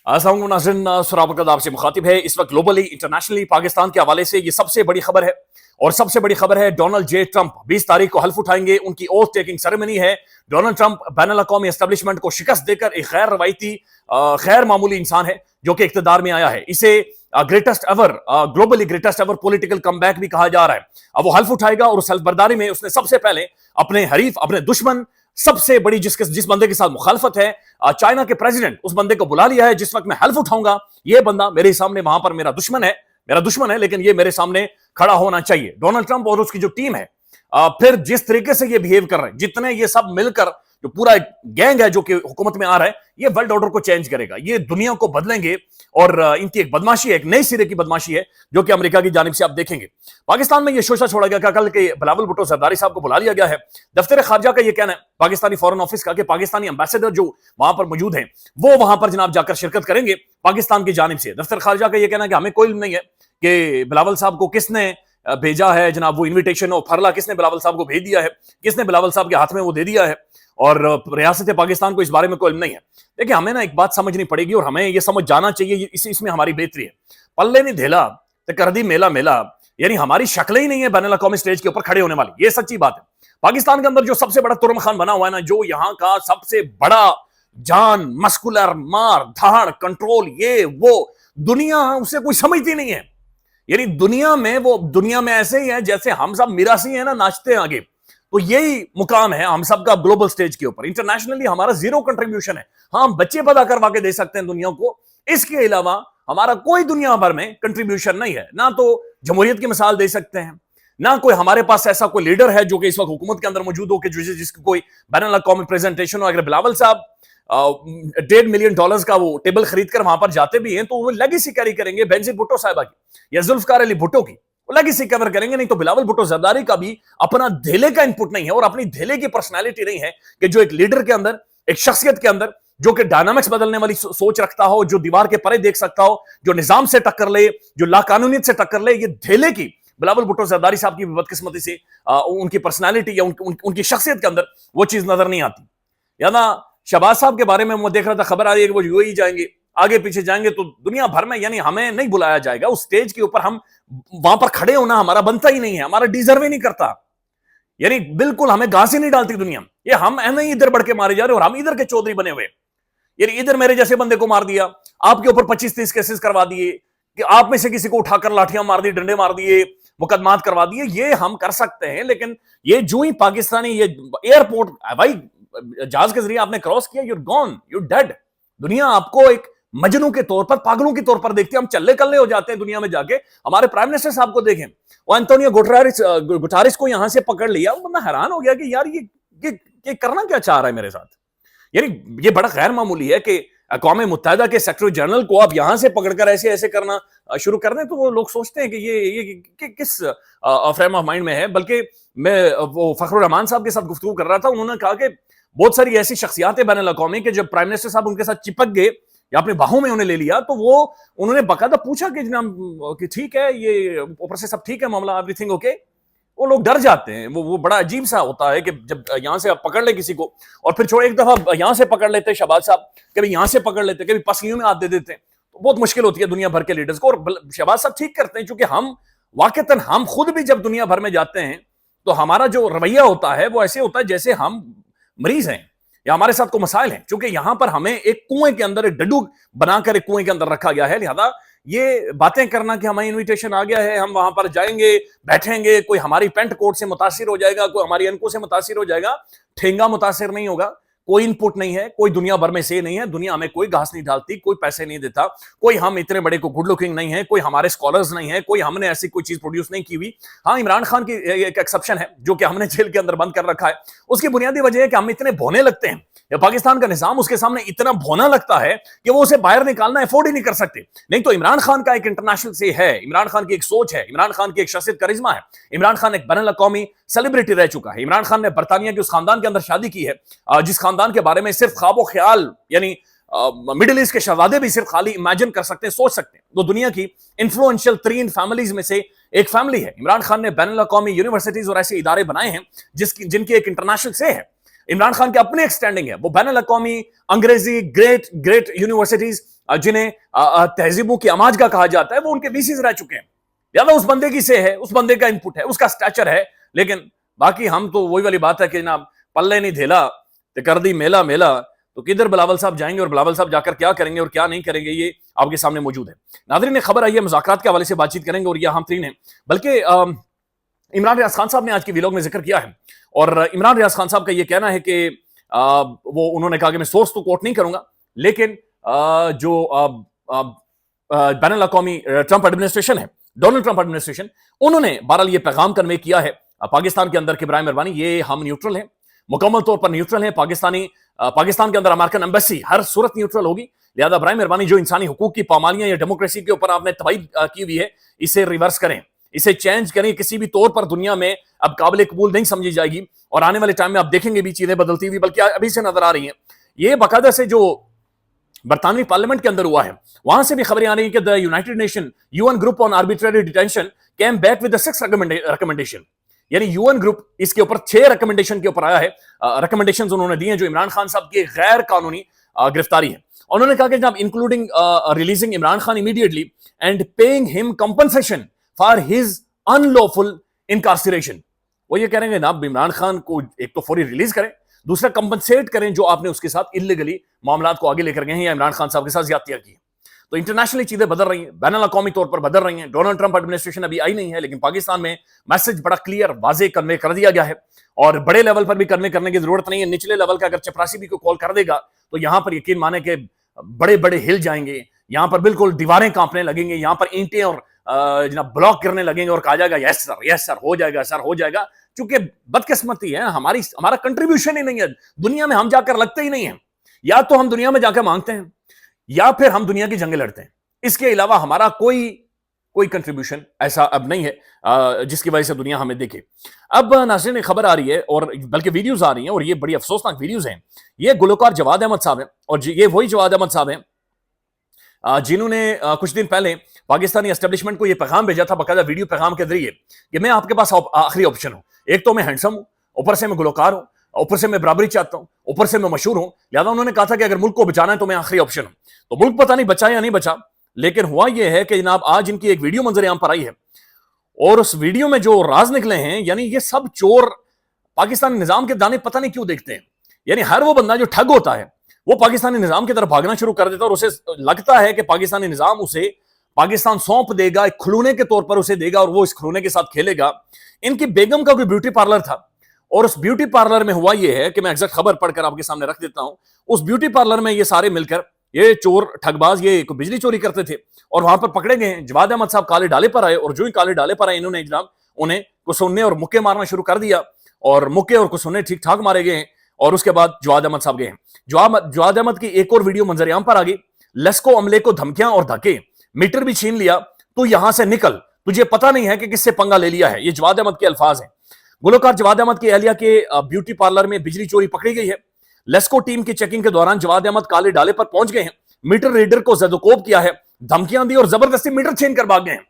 अस्सलाम नाज़रीन, सुराबकद आपसे मुखातिब है। इस वक्त ग्लोबली इंटरनेशनली पाकिस्तान के हवाले से ये सबसे बड़ी खबर है, और सबसे बड़ी खबर है डोनाल्ड जे ट्रंप 20 तारीख को हल्फ उठाएंगे। उनकी ओथ टेकिंग सेरेमनी है। डोनाल्ड ट्रंप बैनुल अक़वामी एस्टेब्लिशमेंट को शिकस्त देकर एक गैर रवायती गैर मामूली इंसान है जो कि इक़्तिदार में आया है। इसे greatest ever, globally greatest ever political comeback भी कहा जा रहा है। अब वो हल्फ उठाएगा और उस हल्फ बर्दारी में उसने सबसे पहले अपने हरीफ, अपने दुश्मन, सबसे बड़ी जिस बंदे के साथ मुखालफत है, चाइना के प्रेसिडेंट, उस बंदे को बुला लिया है। जिस वक्त मैं हल्फ उठाऊंगा, ये बंदा मेरे सामने वहां पर मेरा दुश्मन है, लेकिन ये मेरे सामने खड़ा होना चाहिए। डोनाल्ड ट्रंप और उसकी जो टीम है, फिर जिस तरीके से ये बिहेव कर रहे हैं, जितने ये सब मिलकर जो पूरा गैंग है जो कि हुकूमत में आ रहा है, ये वर्ल्ड ऑर्डर को चेंज करेगा, ये दुनिया को बदलेंगे। और इनकी एक बदमाशी है, एक नई सिरे की बदमाशी है जो कि अमेरिका की जानिब से आप देखेंगे। पाकिस्तान में ये शोशा छोड़ा गया कि कल के बिलावल भुट्टो जरदारी साहब को बुला लिया गया है। दफ्तर खारजा का ये कहना है, पाकिस्तानी फॉरेन ऑफिस का, कि पाकिस्तानी एम्बेसडर जो वहां पर मौजूद हैं वो वहां पर जनाब जाकर शिरकत करेंगे पाकिस्तान की जानिब से। दफ्तर खारजा का ये कहना है कि हमें कोई इल्म नहीं है कि बिलावल साहब को किसने भेजा है, जनाब वो इन्विटेशन और फरला किसने बिलावल साहब को भेज दिया है, किसने बिलावल साहब के हाथ में वो दे दिया है, और रियासत पाकिस्तान को इस बारे में कोई इल्म नहीं है। देखिए, हमें ना एक बात समझनी पड़ेगी और हमें ये समझ जाना चाहिए, इसमें हमारी बेहतरी है। पल्ले नहीं धेला तो कर दी मेला मेला, यानी हमारी शक्लें ही नहीं है बैनुल अक़वामी स्टेज के ऊपर खड़े होने वाली। ये सच्ची बात है। पाकिस्तान के अंदर जो सबसे बड़ा तुर्म खान बना हुआ है ना, जो यहाँ का सबसे बड़ा जान, मस्कुलर, मार धाड़, कंट्रोल, ये वो, दुनिया उसे कोई समझती नहीं है। यानी दुनिया में ऐसे ही है जैसे हम सब मिरासी है ना, नाचते हैं आगे। तो यही मुकाम है हम सब का ग्लोबल स्टेज के ऊपर। इंटरनेशनली हमारा जीरो कंट्रीब्यूशन है। हाँ, हम बच्चे पैदा करवा के दे सकते हैं दुनिया को, इसके अलावा हमारा कोई दुनिया भर में कंट्रीब्यूशन नहीं है। ना तो जमहूरियत की मिसाल दे सकते हैं, ना कोई हमारे पास ऐसा कोई लीडर है जो कि इस वक्त हुकूमत के अंदर मौजूद हो के जिसकी कोई बैनुल अक़वामी प्रेजेंटेशन हो। अगर बिलावल साहब $1.5 मिलियन का वो टेबल खरीद कर वहां पर जाते भी हैं तो वो लेगेसी कैरी करेंगे बेनजीर भुट्टो साहिबा की या जुल्फकार अली भुट्टो की, वो लेगेसी कवर करेंगे। नहीं तो बिलावल भुट्टो जरदारी का भी अपना धेले का इनपुट नहीं है और अपनी धेले की पर्सनैलिटी नहीं है कि जो एक लीडर के अंदर, एक शख्सियत के अंदर, जो कि डायनामिक्स बदलने वाली सोच रखता हो, जो दीवार के परे देख सकता हो, जो निजाम से टक्कर ले, जो लाकानूनियत से टक्कर ले, ये धेले की बिलावल भुट्टो जरदारी साहब की बदकिस्मती से उनकी पर्सनैलिटी या उनकी शख्सियत के अंदर वो चीज नजर नहीं आती। या ना शहबाज साहब के बारे में मैं देख रहा था, खबर आ रही है कि वो यूएई जाएंगे, आगे पीछे जाएंगे, तो दुनिया भर में यानी हमें नहीं बुलाया जाएगा उस स्टेज के ऊपर। हम वहां पर खड़े होना हमारा बनता ही नहीं है, हमारा डिजर्व ही नहीं करता। यानी बिल्कुल हमें घास ही नहीं डालती दुनिया। ये हम ऐसे ही इधर बढ़ के मारे जा रहे और हम इधर के चौधरी बने हुए। यानी इधर मेरे जैसे बंदे को मार दिया, आपके ऊपर 25-30 केसेस करवा दिए, कि आप में से किसी को उठाकर लाठियां मार दी, डंडे मार दिए, मुकदमात करवा दिए। ये हम कर सकते हैं, लेकिन ये जो ही पाकिस्तानी ये एयरपोर्ट भाई जहाज के जरिए आपने क्रॉस किया, यूर गॉन, यूर डेड। दुनिया आपको एक मजनू के तौर पर, पागलों के तौर पर देखती है। हम चल्ले कल्ले हो जाते हैं दुनिया में जाके। हमारे प्राइम मिनिस्टर साहब को देखें, वो एंटोनियो गुटेरेस को यहां से पकड़ लिया। वो बंदा हैरान हो गया कि यार ये करना क्या चाह रहा है मेरे साथ। यानी ये बड़ा गैर मामूली है कि अक़वाम मुत्तहिदा के सेक्रेटरी जनरल को आप यहां से पकड़कर ऐसे ऐसे करना शुरू कर दें, तो वो लोग सोचते हैं कि ये किस फ्रेम ऑफ माइंड में है। बल्कि मैं वो फखरुर रहमान साहब के साथ गुफ्तगू कर रहा था, उन्होंने कहा कि बहुत सारी ऐसी शख्सियात है बैनुल अक़वामी के, जब प्राइम मिनिस्टर साहब उनके साथ चिपक गए या अपने बाहों में उन्हें ले लिया, तो वो उन्होंने बाकायदा पूछा कि जनाब कि ठीक है, ये ऊपर से सब ठीक है, मामला एवरीथिंग ओके। वो लोग डर जाते हैं। वो बड़ा अजीब सा होता है कि जब यहां से आप पकड़ ले किसी को और फिर छोड़, एक दफा यहां से पकड़ लेते शहबाज साहब, कभी यहां से पकड़ लेते, कभी पसलियों में हाथ दे देते हैं, तो बहुत मुश्किल होती है दुनिया भर के लीडर्स को। और शहबाज साहब ठीक करते हैं, क्योंकि हम वाकईतन हम खुद भी जब दुनिया भर में जाते हैं तो हमारा जो रवैया होता है वो ऐसे होता है जैसे हम मरीज हैं या हमारे साथ कोई मसाइल हैं। क्योंकि यहां पर हमें एक कुएं के अंदर, एक डड्डू बनाकर एक कुएं के अंदर रखा गया है। लिहाजा ये बातें करना कि हमें इनविटेशन आ गया है, हम वहां पर जाएंगे, बैठेंगे, कोई हमारी पेंट कोट से मुतासिर हो जाएगा, कोई हमारी अनको से मुतासिर हो जाएगा, ठेंगा मुतासिर नहीं होगा। कोई इनपुट नहीं है, कोई दुनिया भर में से नहीं है। दुनिया हमें कोई घास नहीं डालती, कोई पैसे नहीं देता, कोई हम इतने बड़े को गुड लुकिंग नहीं है, कोई हमारे स्कॉलर्स नहीं है, कोई हमने ऐसी कोई चीज प्रोड्यूस नहीं की हुई। हाँ, इमरान खान की एक एक्सेप्शन है जो कि हमने जेल के अंदर बंद कर रखा है। उसकी बुनियादी वजह है कि हम इतने भोने लगते हैं, या पाकिस्तान का निजाम उसके सामने इतना भोना लगता है कि वो उसे बाहर निकालना अफोर्ड ही नहीं कर सकते। नहीं तो इमरान खान का एक इंटरनेशनल से है, इमरान खान की एक सोच है, इमरान खान की एक शख्सियत करिश्मा है। इमरान खान एक बैनुल अक़वामी सेलिब्रिटी रह चुका है। इमरान खान ने बरतानिया के उस खानदान के अंदर शादी की है जिस खानदान के बारे में सिर्फ ख्वाबो ख्याल, यानी मिडिल ईस्ट के शहजादे भी सिर्फ खाली इमेजिन कर सकते हैं, सोच सकते हैं। वो दुनिया की इन्फ्लुएंशियल 3 फैमिलीज में से एक फैमिली है। इमरान खान ने बैनुल अक़वामी यूनिवर्सिटीज और ऐसे इदारे बनाए हैं जिनकी एक इंटरनेशनल से है। इमरान खान की अपनी एक स्टैंडिंग है, वो बैनुल अक़वामी अंग्रेजी ग्रेट यूनिवर्सिटीज जिन्हें तहजीबों की अमाजगा कहा जाता है, वो उनके वीसीज रह चुके हैं। ज्यादा उस बंदे की से है, उस बंदे का इनपुट है, उसका स्टैचर है। लेकिन बाकी हम तो वही वाली बात है कि ना पल्ले नहीं धेला तो कर दी मेला मेला, तो किधर बिलावल साहब जाएंगे और बिलावल साहब जाकर क्या करेंगे और क्या नहीं करेंगे, ये आपके सामने मौजूद है। नाज़रीन, ने खबर आई है, मुज़ाकरात के हवाले से बातचीत करेंगे और यह अहम तरीन है। बल्कि इमरान रियाज खान साहब ने आज की व्लॉग में जिक्र किया है, और इमरान रियाज खान साहब का यह कहना है कि वो उन्होंने कहा कि मैं सोर्स तो कोट नहीं करूंगा, लेकिन जो बैनुल अक़वामी ट्रंप एडमिनिस्ट्रेशन है, डोनाल्ड ट्रंप एडमिनिस्ट्रेशन, उन्होंने बहरहाल ये पैगाम कन्वे किया है पाकिस्तान के अंदर कि बराए मेहरबानी ये हम न्यूट्रल हैं, मुकम्मल तौर पर न्यूट्रल है। पाकिस्तान के अंदर अमेरिकन एम्बेसी हर सूरत न्यूट्रल होगी। लिहाजा बराए मेहरबानी जो इंसानी हुकूक की पामालियां या डेमोक्रेसी के ऊपर आपने तबाही की हुई है, इसे रिवर्स करें, इसे चेंज करें। किसी भी तौर पर दुनिया में अब काबिल कबूल नहीं समझी जाएगी, और आने वाले टाइम में आप देखेंगे भी चीजें बदलती हुई, बल्कि अभी से नजर आ रही हैं। ये बाकायदा से जो बरतानवी पार्लियामेंट के अंदर हुआ है, वहां से भी खबरें आ रही हैं कि the United nation UN group on arbitrary detention came back with the 6 recommendation, यानी यूएन ग्रुप इसके ऊपर 6 रिकमेंडेशन के ऊपर आया है। रिकमेंडेशंस उन्होंने दी हैं जो इमरान खान साहब की गैर कानूनी गिरफ्तारी है। उन्होंने कहा कि जनाब including releasing Imran Khan immediately and paying him compensation for his unlawful incarceration. वो ये कह रहे हैं जनाब इमरान खान को एक तो फौरी रिलीज करें, दूसरा कंपनसेट करें जो आपने उसके साथ इल्लीगली मामलात को आगे लेकर गए हैं या इमरान खान साहब के साथ ज्यादतियां की। तो इंटरनेशनली चीजें बदल रही हैं, बैनुल अक़वामी तौर पर बदल रही हैं। डोनाल्ड ट्रंप एडमिनिस्ट्रेशन अभी आई नहीं है, लेकिन पाकिस्तान में मैसेज बड़ा क्लियर वाज़ेह कन्वे कर दिया गया है, और बड़े लेवल पर भी कन्वे करने की जरूरत नहीं है। निचले लेवल का अगर चपरासी भी कोई कॉल कर देगा तो यहां पर यकीन माने कि बड़े बड़े हिल जाएंगे, यहां पर बिल्कुल दीवारें कांपने लगेंगे, यहां पर ईंटें और ब्लॉक गिरने लगेंगे, और कहा जाएगा यस सर हो जाएगा, सर हो जाएगा। चूंकि बदकिस्मती है, हमारा कंट्रीब्यूशन ही नहीं है दुनिया में, हम जाकर लगते ही नहीं है। या तो हम दुनिया में जाकर मांगते हैं, या फिर हम दुनिया की जंगें लड़ते हैं। इसके अलावा हमारा कोई कंट्रीब्यूशन ऐसा अब नहीं है जिसकी वजह से दुनिया हमें देखे। अब नाज़रीन ने खबर आ रही है, और बल्कि वीडियोस आ रही हैं, और ये बड़ी अफसोसनाक वीडियोस हैं। ये गुलकार जवाद अहमद साहब हैं, और ये वही जवाद अहमद साहब हैं जिन्होंने कुछ दिन पहले पाकिस्तानी एस्टेब्लिशमेंट को यह पैगाम भेजा था, बाकायदा वीडियो पैगाम के जरिए, कि मैं आपके पास आखिरी ऑप्शन हूं। एक तो मैं हैंडसम हूं, ऊपर से मैं गुलकार हूं, ऊपर से मैं बराबरी चाहता हूं, ऊपर से मैं मशहूर हूं। लिहाजा उन्होंने कहा था कि अगर मुल्क को बचाना है तो मैं आखिरी ऑप्शन हूं। तो मुल्क पता नहीं बचा या नहीं बचा, लेकिन हुआ यह है कि जनाब आज इनकी एक वीडियो मंजर आम पर आई है, और उस वीडियो में जो राज निकले हैं, यानी ये सब चोर पाकिस्तानी निजाम के दाने पता नहीं क्यों देखते हैं। यानी हर वो बंदा जो ठग होता है वो पाकिस्तानी निजाम की तरफ भागना शुरू कर देता है, और उसे लगता है कि पाकिस्तानी निजाम उसे पाकिस्तान सौंप देगा, एक खिलौने के तौर पर उसे देगा, और वो इस खिलौने के साथ खेलेगा। इनकी बेगम का कोई ब्यूटी पार्लर था, और उस ब्यूटी पार्लर में हुआ यह है कि मैं एग्जैक्ट खबर पढ़कर आपके सामने रख देता हूं। उस ब्यूटी पार्लर में ये सारे मिलकर, ये चोर ठगबाज, ये बिजली चोरी करते थे, और वहां पर पकड़े गए। जवाद अहमद साहब काले डाले पर आए, और जो ही काले डाले पर आए, इन्होंने जनाब उन्हें कुसुन्ने और मुक्के मारना शुरू कर दिया, और मुक्के और कुसुन्ने ठीक ठाक मारे गए। और उसके बाद जवाद अहमद साहब गए। जवाद अहमद की एक और वीडियो मंजरेआम पर आ गई। लस्को अमले को धमकियां और धक्के, मीटर भी छीन लिया, तू यहां से निकल, तुझे पता नहीं है कि किससे पंगा ले लिया है। ये जवाद अहमद के अल्फाज हैं। गुलकार जवाद अहमद की अहलिया के ब्यूटी पार्लर में बिजली चोरी पकड़ी गई है। लेस्को टीम की चेकिंग के दौरान जवाद अहमद काले डाले पर पहुंच गए हैं, मीटर रीडर को जदोकोब किया है, धमकियां दी, और जबरदस्ती मीटर छीन कर भाग गए हैं।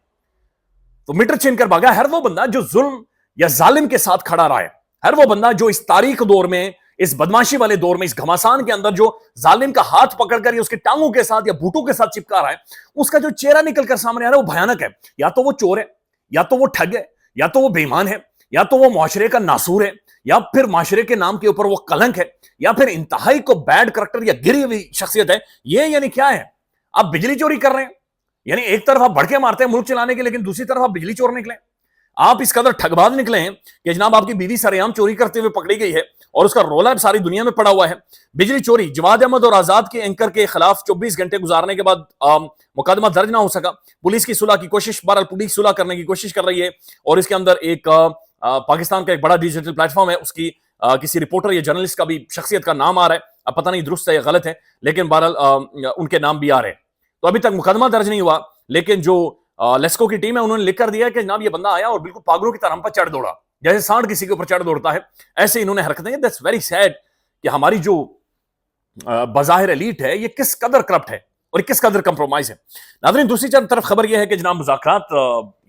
तो मीटर छीन कर भागा हर वो बंदा जो जुल्म या जालिम के साथ खड़ा रहा है, हर वो बंदा जो इस तारीख दौर में, इस बदमाशी वाले दौर में, इस घमासान के अंदर जो जालिम का हाथ पकड़कर या उसके टांगों के साथ या बूटों के साथ चिपका रहा है, उसका जो चेहरा निकल कर सामने आ रहा है वो भयानक है। या तो वो चोर है, या तो वो ठग है, या तो वो बेईमान है, या तो वो मुआशरे का नासूर है, या फिर मुआशरे के नाम के ऊपर वो कलंक है, या फिर इंतहाई को बैड करैक्टर या गिरी हुई शख्सियत है। ये यानी क्या है? आप बिजली चोरी कर रहे हैं, यानी एक तरफ आप भड़के मारते हैं मुल्क चलाने के, लेकिन दूसरी तरफ आप बिजली चोर निकले। आप इस कदर ठगबाज निकले हैं कि जनाब आपकी बीवी सरेआम चोरी करते हुए पकड़ी गई है, और उसका रोला सारी दुनिया में पड़ा हुआ है। बिजली चोरी, जवाद अहमद और आजाद के एंकर के खिलाफ 24 घंटे गुजारने के बाद मुकदमा दर्ज ना हो सका। पुलिस की सुलह की कोशिश, बहरहाल पुलिस सुलह करने की कोशिश कर रही है, और इसके अंदर एक पाकिस्तान का एक बड़ा डिजिटल प्लेटफॉर्म है, उसकी किसी रिपोर्टर या जर्नलिस्ट का भी शख्सियत का नाम आ रहा है। अब पता नहीं दुरुस्त है या गलत है, लेकिन बहरहाल उनके नाम भी आ रहे हैं। तो अभी तक मुकदमा दर्ज नहीं हुआ, लेकिन जो लेस्को की टीम है उन्होंने लिख कर दिया कि जनाब ये बंदा आया और बिल्कुल पागलों की तरह हम पर चढ़ दौड़ा, जैसे सांड किसी के ऊपर चढ़ दौड़ता है, ऐसे इन्होंने हरकतें। दैट्स वेरी सैड कि हमारी जो बज़ाहिर एलीट है ये किस कदर करप्ट है और किस कदर कंप्रोमाइज है। नाज़रीन, दूसरी तरफ खबर यह है कि जनाब मुज़ाकरात,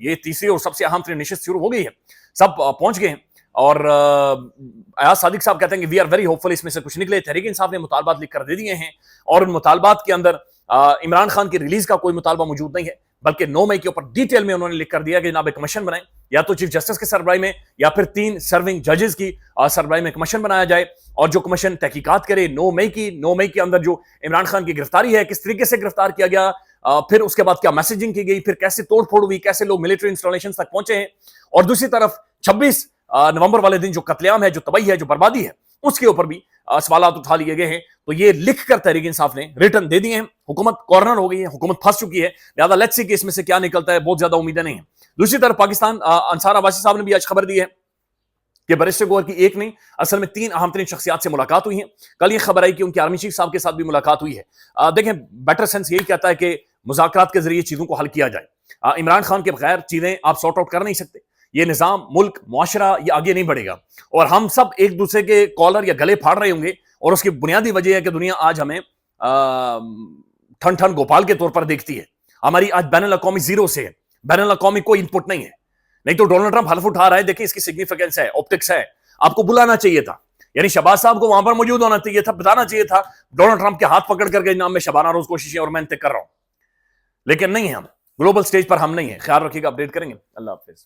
ये तीसरी और सबसे अहम तरीन नशिस्त शुरू हो गई है, सब पहुंच गए हैं, और अयाज सादिक साहब कहते हैं कि वी आर वेरी होपफुल इसमें से कुछ निकले। तहरीक इंसाफ ने मुतालबात लिख कर दे दिए हैं, और उन मुतालबात के अंदर عمران خان کی ریلیز کا کوئی مطالبہ موجود نہیں ہے، بلکہ 9 مئی کے اوپر ڈیٹیل میں انہوں نے لکھ کر دیا کہ جناب ایک کمیشن بنائیں، یا تو چیف جسٹس کے سربراہی میں یا پھر 3 سرونگ ججز کی سربراہی میں کمیشن بنایا جائے، اور جو کمیشن تحقیقات کرے 9 مئی کے اندر جو عمران خان کی گرفتاری ہے، کس طریقے سے گرفتار کیا گیا، پھر اس کے بعد کیا میسیجنگ کی گئی، پھر کیسے توڑ پھوڑ ہوئی، کیسے لوگ ملٹری انسٹالیشن تک پہنچے ہیں، اور دوسری طرف 26 نومبر والے دن جو قتل عام ہے، جو تباہی ہے، جو بربادی ہے، اس کے اوپر بھی سوالات اٹھا لیے گئے ہیں۔ تو یہ لکھ کر تحریک انصاف نے ریٹن دے دیے ہیں، حکومت کارنر ہو گئی ہے، حکومت پھنس چکی ہے، لہٰذا لیٹس سی کہ اس میں سے کیا نکلتا ہے، بہت زیادہ امیدیں نہیں ہیں۔ دوسری طرف پاکستان انصار عباسی صاحب نے بھی آج خبر دی ہے کہ بیرسٹر گوہر کی ایک نہیں، اصل میں 3 اہم ترین شخصیات سے ملاقات ہوئی ہیں۔ کل یہ خبر آئی کہ ان کی آرمی چیف صاحب کے ساتھ بھی ملاقات ہوئی ہے۔ دیکھیں، بیٹر سینس یہی کہتا ہے کہ مذاکرات کے ذریعے چیزوں کو حل کیا جائے۔ عمران خان کے بغیر چیزیں آپ سارٹ آؤٹ کر نہیں سکتے، یہ نظام، ملک، معاشرہ یہ آگے نہیں بڑھے گا، اور ہم سب ایک دوسرے کے کالر یا گلے پھاڑ رہے ہوں گے، اور اس کی بنیادی وجہ ہے کہ دنیا آج ہمیں ٹھن ٹھن گوپال کے طور پر دیکھتی ہے، ہماری آج بین الاقوامی زیرو سے ہے، بین الاقوامی کوئی انپٹ نہیں ہے۔ نہیں تو ڈونلڈ ٹرمپ حلف اٹھا رہا ہے، دیکھیں اس کی سگنیفیکینس ہے، آپٹکس ہے، آپ کو بلانا چاہیے تھا، یعنی شہباز صاحب کو وہاں پر موجود ہونا چاہیے تھا، بتانا چاہیے تھا ڈونلڈ ٹرمپ کے ہاتھ پکڑ کر کے جناب میں شبانہ روز کوششیں اور میں انتظار کر رہا ہوں، لیکن نہیں ہے، ہم گلوبل سٹیج پر ہم نہیں ہیں۔ خیال رکھیے گا، اپڈیٹ کریں گے۔ اللہ حافظ۔